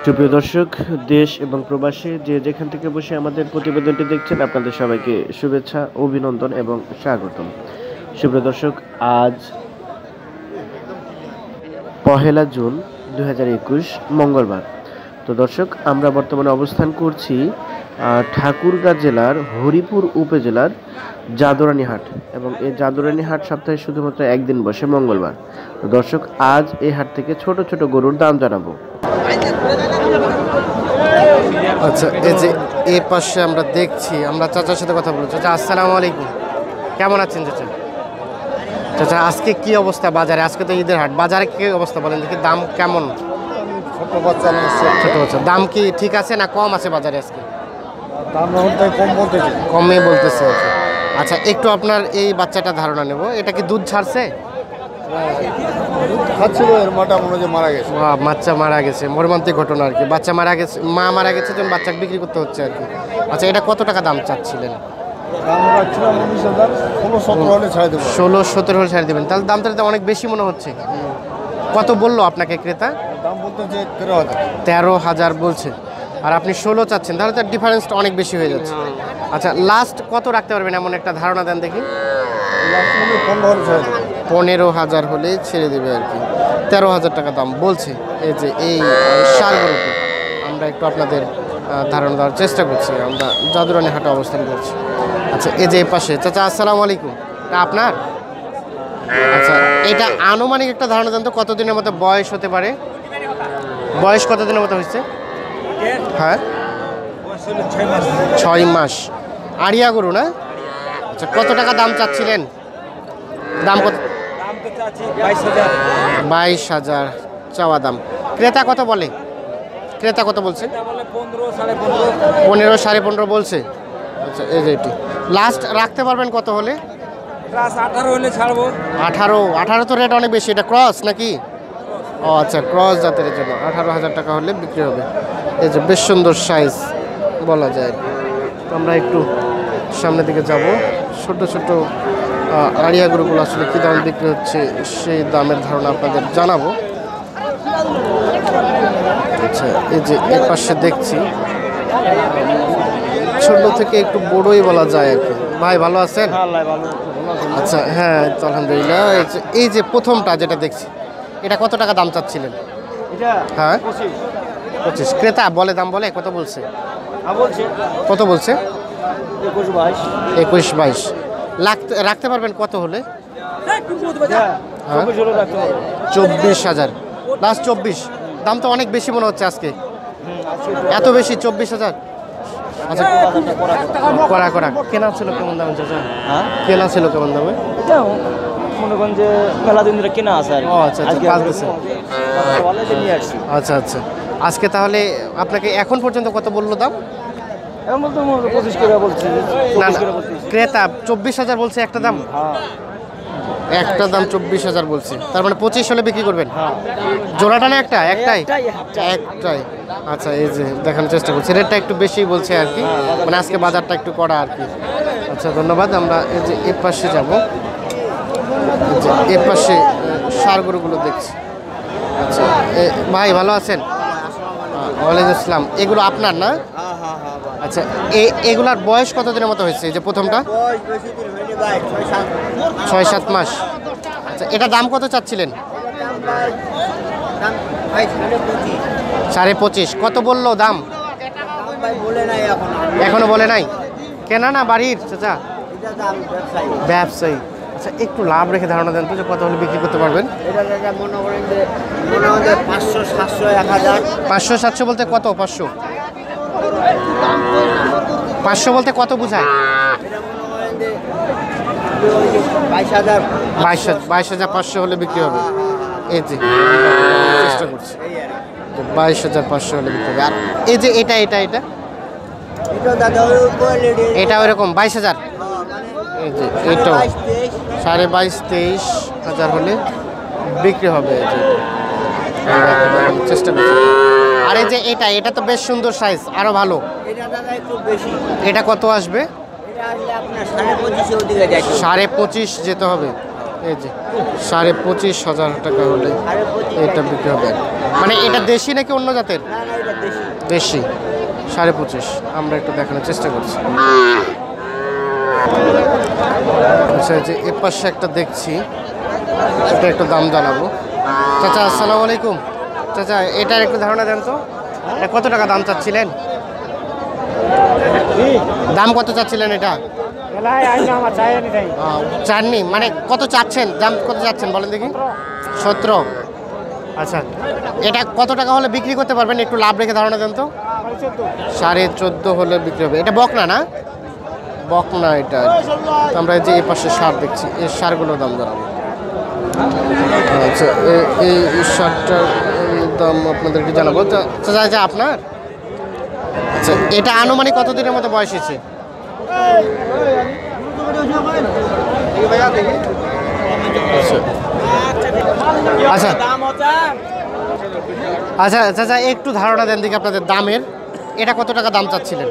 সুপ্রিয় দর্শক, দেশ এবং প্রবাসী যে যেখান থেকে বসে আমাদের প্রতিবেদনটি দেখছেন, আপনাদের সবাইকে শুভেচ্ছা, অভিনন্দন এবং স্বাগতম। সুপ্রিয় দর্শক, আজ 1 জুন 2021 মঙ্গলবার। তো দর্শক, আমরা বর্তমানে অবস্থান করছি ঠাকুরগাঁ জেলার হরিপুর উপজেলার জাদুরানী হাট, এবং এই জাদুরানী হাট সপ্তাহে শুধুমাত্র একদিন বসে, মঙ্গলবার। তো দর্শক, আজ এই হাট থেকে ছোট ছোট গরুর দাম জানাবো। আচ্ছা, এই যে এই পাশে আমরা দেখছি, আমরা চাচার সাথে কথা বলছি। চাচা, আসসালামু আলাইকুম, কেমন আছেন চাচা? চাচা, আজকে কি অবস্থা বাজারে? আজকে তো ঈদের হাট, বাজারে কি অবস্থা বলেন দেখি, দাম কেমন? ছোট বাচ্চা দাম কি ঠিক আছে না কম আছে বাজারে আজকে? দাম কম বলতেছে, কমই বলতেছে। আচ্ছা, একটু আপনার এই বাচ্চাটা ধারণা নেব, এটা কি দুধ ছাড়ছে? খাচ্ছিল, এর মাটা মনে হয় মারা গেছে। বাচ্চা মারা গেছে, মর্মান্তিক ঘটনা আর কি। বাচ্চা মারা গেছে, মা মারা গেছে, যখন বাচ্চাকে বিক্রি করতে হচ্ছে আর কি। আচ্ছা, এটা কত টাকা দাম চাচ্ছিলেন? দাম রাখছিলাম 19,000, 16-17 হলে ছাড়ে দেবো। 16-17 হলে ছাড়ে দেবেন? তাহলে দামটা তো অনেক বেশি মনে হচ্ছে। কত বললো আপনাকে ক্রেতা? দাম বলতেছে 13,000। 13,000 বলছে, আর আপনি 16 চাচ্ছেন, তাহলে তার ডিফারেন্সটা অনেক বেশি হয়ে যাচ্ছে। আচ্ছা, লাস্ট কত রাখতে পারবেন এমন একটা ধারণা দেন দেখি। 15,000 হলে ছেড়ে দেবে আর কি। 13,000 টাকা দাম বলছে। এই যে এই সারগুলোটি আমরা একটু আপনাদের ধারণা দেওয়ার চেষ্টা করছি। আমরা জাদুরানী হাটে অবস্থান করছি। আচ্ছা, এই যে এই পাশে চাচা, আসসালামু আলাইকুম, এটা আপনার? আচ্ছা, এটা আনুমানিক একটা ধারণা দেন তো, কতদিনের মতো বয়স হতে পারে? বয়স কতদিনের মতো হয়েছে? হ্যাঁ, 6 মাস। আড়িয়া গরু না? আচ্ছা, কত টাকা দাম চাচ্ছিলেন? দাম কত? 22,000 চাওয়া দাম। ক্রেতা কত বলে? ক্রেতা কত বলছে? 15, 15.5 বলছে। আচ্ছা, এই যে এটি লাস্ট রাখতে পারবেন কত হলে? 18 হলে ছাড়বো। 18 তো রেট অনেক বেশি। এটা ক্রস নাকি? ও আচ্ছা, ক্রস জাতের জন্য 18,000 টাকা হলে বিক্রি হবে। এই যে বেশ সুন্দর সাইজ বলা যায়। তো আমরা একটু সামনের দিকে যাব, ছোট ছোট আড়িয়া গরুগুলো আসলে কী দাম বিক্রি হচ্ছে সেই দামের ধারণা আপনাদের জানাবো। আচ্ছা, এই যে এর পাশে দেখছি, ছোট থেকে একটু বড়ই বলা যায় আর কি। ভাই ভালো আছেন? আচ্ছা, হ্যাঁ, আলহামদুলিল্লাহ। এই যে প্রথমটা যেটা দেখছি, এটা কত টাকা দাম চাচ্ছিলেন? হ্যাঁ, 25। ক্রেতা বলে দাম বলে কত বলছে? কত বলছে? 21-22 রাখতে পারবেন কত হলে? 24,000 লাস্ট। 24 দাম তো অনেক বেশি মনে হচ্ছে আজকে, এত বেশি 24,000। আচ্ছা, করা কেনা ছিল কেমন দামে চাচা? কেনা ছিল কেমন দামে? মনে করেন যে মেলা দিন ধরে কেনা আছে। ও আচ্ছা, আচ্ছা আচ্ছা। আজকে তাহলে আপনাকে এখন পর্যন্ত কত বললো দাম? 25 করে বলছে। না, ক্রেতা 24,000 বলছে একটা দাম। একটা দাম 24,000 বলছে, তার মানে 25 হলে বিক্রি করবেন? জোড়াটা না একটাই? আচ্ছা, এই যে দেখানোর চেষ্টা করছি, রেটটা একটু বেশি বলছে আর কি, মানে আজকে বাজারটা একটু কড়া আর কি। আচ্ছা, ধন্যবাদ। আমরা এই যে এর পাশে যাব, এর পাশে ষাঁড় গরুগুলো দেখছি। আচ্ছা, ভাই ভালো আছেন? ওয়ালাইকুম আসসালাম। এগুলো আপনার না? আচ্ছা, এগুলার বয়স কতদিনের মতো হয়েছে? এই যে প্রথমটা 6-7 মাস। আচ্ছা, এটা দাম কত চাচ্ছিলেন? 25.5। কত বললো দাম? এখনো বলে নাই। কেনা না বাড়ির চাচা? ব্যবসায়ী। আচ্ছা, একটু লাভ রেখে ধারণা দেন তো, যে কত হলে বিক্রি করতে পারবেন? 500-700 বলতে কত? 500 বলতে কত বোঝায়? 22,500 হলে বিক্রি হবে। এই যে চেষ্টা করছি, 22,500 হলে বিক্রি হবে। আর এই যে এটা ওইরকম 22,000। এই যে এটাও 22,500-23,000 হলে বিক্রি হবে। এই যে চেষ্টা করছি। আর এই যে এটা তো বেশ সুন্দর সাইজ, আরো ভালো। এটা কত আসবে? 25.5 যেতে হবে। এই যে 25,500 টাকা হলে এটা বিক্রি হবে। মানে এটা দেশি নাকি অন্য জাতের? দেশি। 25,500 আমরা একটু দেখানোর চেষ্টা করছি। আচ্ছা, যে এ পাশে একটা দেখছি, এটা একটু দাম জানাবো। চাচা আসসালামু আলাইকুম। চাচা এটার একটু ধারণা দেন তো, এটা কত টাকা দাম চাচ্ছিলেন? দাম কত চাচ্ছিলেন এটা? চাননি, মানে কত চাচ্ছেন? দাম কত চাচ্ছেন বলেন দেখি। 17। আচ্ছা, এটা কত টাকা হলে বিক্রি করতে পারবেন? একটু লাভ রেখে ধারণা দেন তো। 14.5 হলে বিক্রি হবে। এটা বকনা না? বকনা এটা। আমরা যে এই পাশে সার দেখছি, এই সারগুলোর দাম জানাবো। আচ্ছা, এই সারটার দাম আপনাদেরকে জানাবো। চাচা আপনার, আচ্ছা এটা আনুমানিক কত দিনের মতো বয়স হয়েছে? আচ্ছা আচ্ছা চাচা একটু ধারণা দেন দেখি আপনাদের দামের। এটা কত টাকা দাম চাচ্ছিলেন?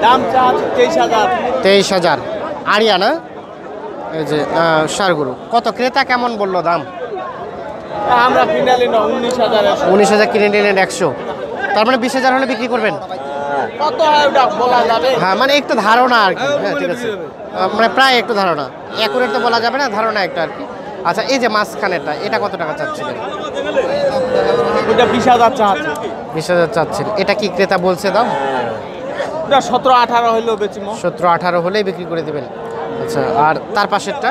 দাম 23,000। আড়িয়া না? এই যে ষাঁড় গরু কত ক্রেতা কেমন বললো দাম? আমরা কিনালি না 19,000। 19,000 কিনে নিলেন 100, তার মানে 20,000 হলে বিক্রি করবেন? কত হয় ওটা বলা যাবে? হ্যাঁ, মানে একটু ধারণা আর কি। হ্যাঁ ঠিক আছে, মানে প্রায় একটু ধারণা, অ্যাকুরেট তো বলা যাবে না, ধারণা একটা আর কি। আচ্ছা, এই যে মাঝখানেরটা, এটা কত টাকা চাচ্ছিলেন? ওটা 20,000 চাচ্ছে। 20,000 চাচ্ছেন। এটা কি ক্রেতা বলছে দাম? ওটা 17-18 হইলেও বেচিমো। 17-18 হলেই বিক্রি করে দেবেন। আচ্ছা, আর তার পাশেরটা?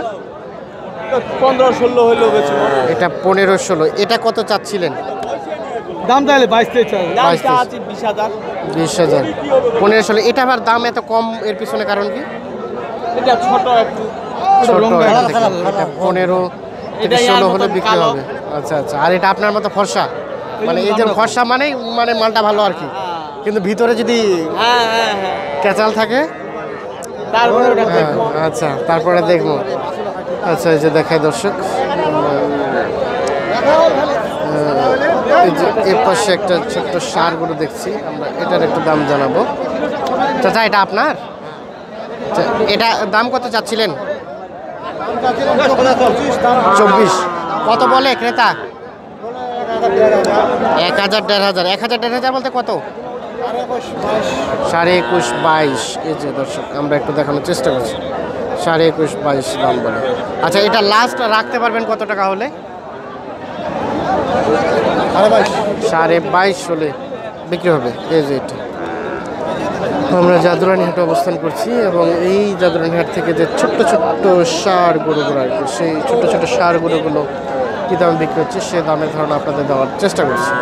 15-16 হইলেও বেচিমো। এটা 15-16। এটা কত চাচ্ছিলেন? দাম তাহলে 22-23 চাই। দাম 22-23 চাচ্ছি 20,000। 20,000। 15-16। এটা আবার দাম এত কম, এর পিছনে কারণ কি? এটা ছোট একটু। ছোট এটা থেকে। এটা 15-16 হলে বিক্রি হবে। আচ্ছা আচ্ছা। আর এটা আপনার মতো ফর্সা, মানে এই যে ফর্সা মানে মালটা ভালো আর কি, কিন্তু ভিতরে যদি হ্যাঁ হ্যাঁ হ্যাঁ ক্যাচাল থাকে তারপরে ওটা দেখবো। আচ্ছা, তারপরে দেখবো। আচ্ছা, এই যে দেখায় দর্শক, এই যে এর পাশে একটা ছোট্ট ষাঁড় গরু দেখছি আমরা, এটার একটু দাম জানাবো। চাচা এটা আপনার? আচ্ছা, এটা দাম কত চাচ্ছিলেন? 24। কত বলে ক্রেতা? 1,000 1,500। 1,000 1,500 বলতে কত? 21.5 22। এই যে দর্শক আমরা একটু দেখানোর চেষ্টা করছি, 21.5 22 দাম বলে। আচ্ছা, এটা লাস্ট রাখতে পারবেন কত টাকা হলে? 22.5 হলে বিক্রি হবে। এই যে এটা আমরা জাদুরানী হাটে অবস্থান করছি, এবং এই জাদুরানী হাট থেকে যে ছোট্ট ছোট্ট ষাঁড় গরুগুলো আর কি, সেই ছোট্ট ছোট্ট ষাঁড় গরুগুলো কী দামে বিক্রি হচ্ছে সে দামের ধারণা আপনাদের দেওয়ার চেষ্টা করছি।